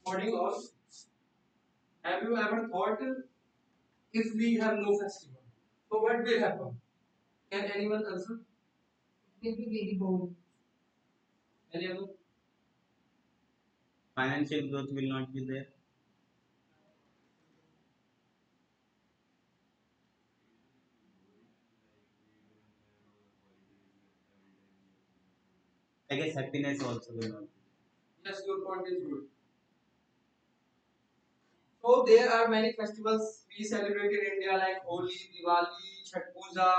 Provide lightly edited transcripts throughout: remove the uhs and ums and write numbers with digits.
Morning all. Have you ever thought if we have no festival, so what will happen? Can anyone answer? It will be very boring. Any other? Financial growth will not be there. I guess happiness also will not. Yes, your point is good. So there are many festivals we celebrate in India like Holi, Diwali, Chhath Puja,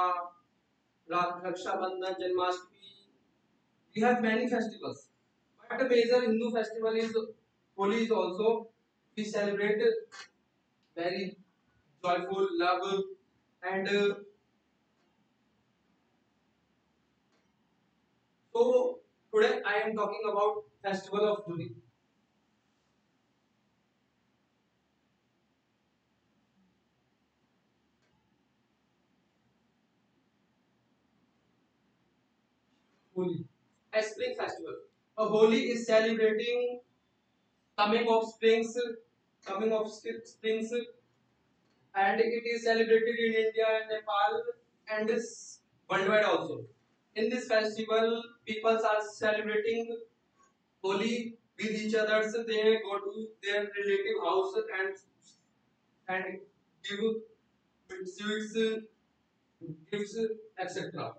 Raksha Bandhan, Janmashtami. We have many festivals. But a major Hindu festival is Holi is also. We celebrate very joyful, love, and so today I am talking about festival of Holi. Holi, a spring festival. A Holi is celebrating coming of springs, springs, and it is celebrated in India and Nepal and is worldwide also. In this festival, people are celebrating Holi with each other. So they go to their relative house and give sweets, gifts, etc.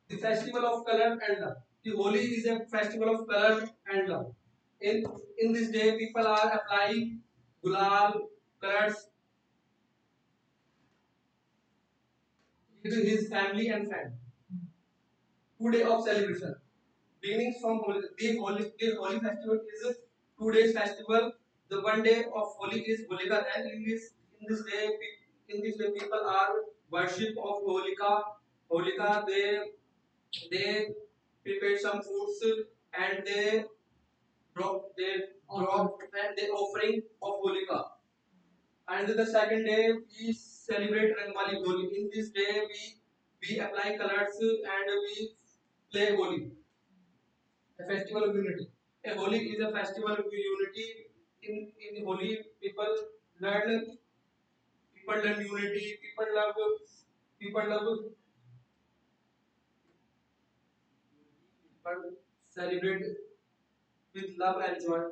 The festival of color and love. The Holi is a festival of color and love. In in this day, people are applying gulal colors with his family and friends. 2 day of celebration. Beginning from Holi, the Holi festival is a 2 days festival. The one day of Holi is Holika, and in this day people are worship of Holika. Holika, they prepare some foods and they drop and they offering of Holika. And the second day we celebrate Rangwali Holi. In this day we apply colors and we play Holi, a festival of unity. A Holi is a festival of unity. In Holi, learn people learn unity. People love people celebrate with love and joy.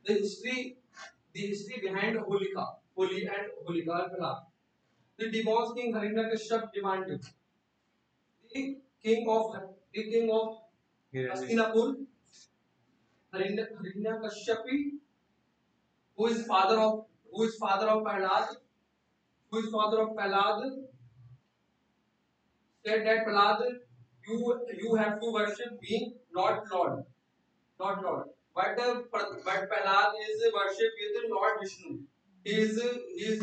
The history the history behind Holi and Holika are Kala. The divorced king Hiranyakashipu demanded the king of Hastinapur Hiranyakashipu, who is father of Prahlad, said that Prahlad, you have to worship me, not Lord. But Prahlad is worship with Lord Vishnu. He is he is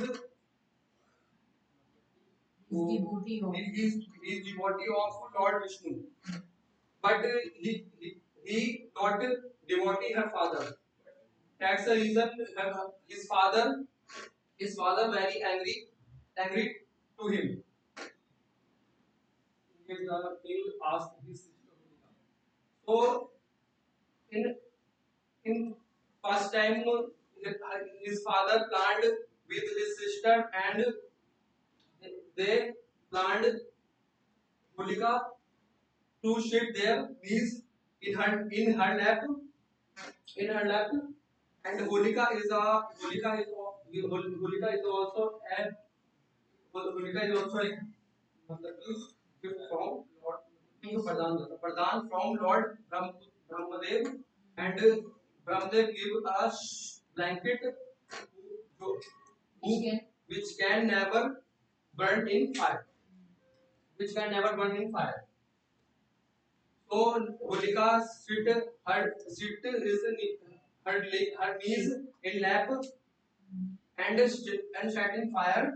devotee of Lord Vishnu. But he not devotee her father. That's the reason his father very angry to him. His king asked his sister. So in in first time his father planned with his sister and they planned Holika to sit their knees in her lap and Holika is also a Holika is also a gift from Lord Pradhan from Lord Brahmadev and Brahmadev give us blanket who, which can never burn in fire. Which can never burn in fire. So Holika sit is her knees in lap and set in fire.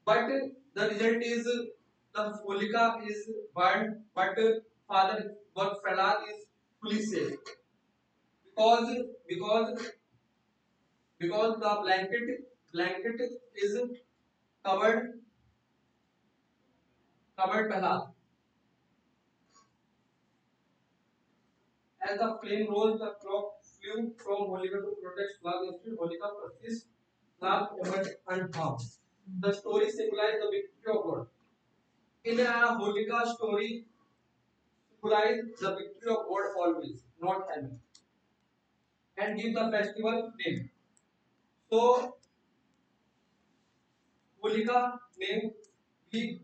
But the result is the Holika is burned, but but Prahlad is fully safe because because because the blanket is covered Prahlad. As the flame rose, the clock flew from Holika to protect Lal. Instead, Holika persisted. Lal emerged unharmed. The story symbolized the victory of God. In a Holika story, symbolize the victory of God always, not enemy, and give the festival name. So, Holika name we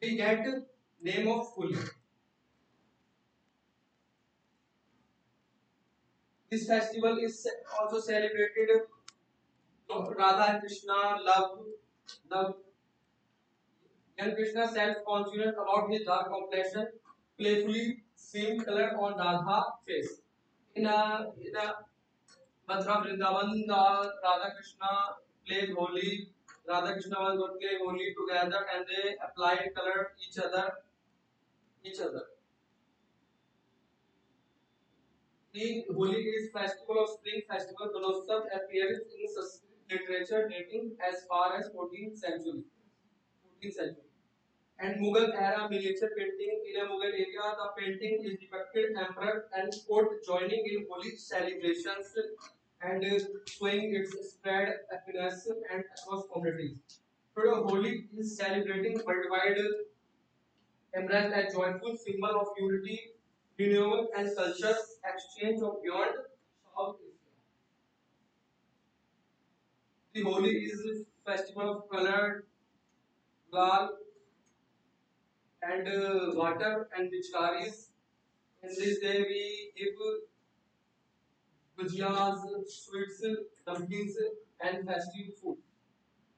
we get name of Holi. This festival is also celebrated Radha and Krishna love. Young Krishna self-conscious about his dark complexion, playfully seemed colored on Radha's face. In a Mathura Vrindavan, Radha Krishna played Holi. Radha Krishna was going to play Holi together, and they applied color each other. The Holi is festival of spring festival. Gulosam appears in Sanskrit literature dating as far as 14th century. 14th century. And Mughal era miniature painting in a Mughal area, the painting is depicted emperor and court joining in holy celebrations and showing its spread happiness and across communities. Today, Holi is celebrating worldwide, embraced as joyful symbol of unity, renewal, and culture exchange of beyond South Asia. The Holi is a festival of color, lal, and water and pitchkaris. In this day, we give gujiyas, sweets, dumplings, and festive food.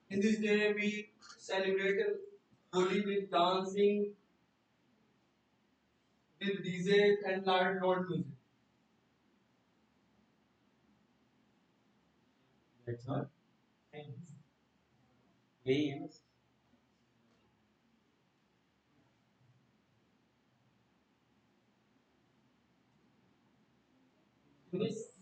In this day, we celebrate Holi with dancing, with DJ and loud music. That's all. Games. Miss,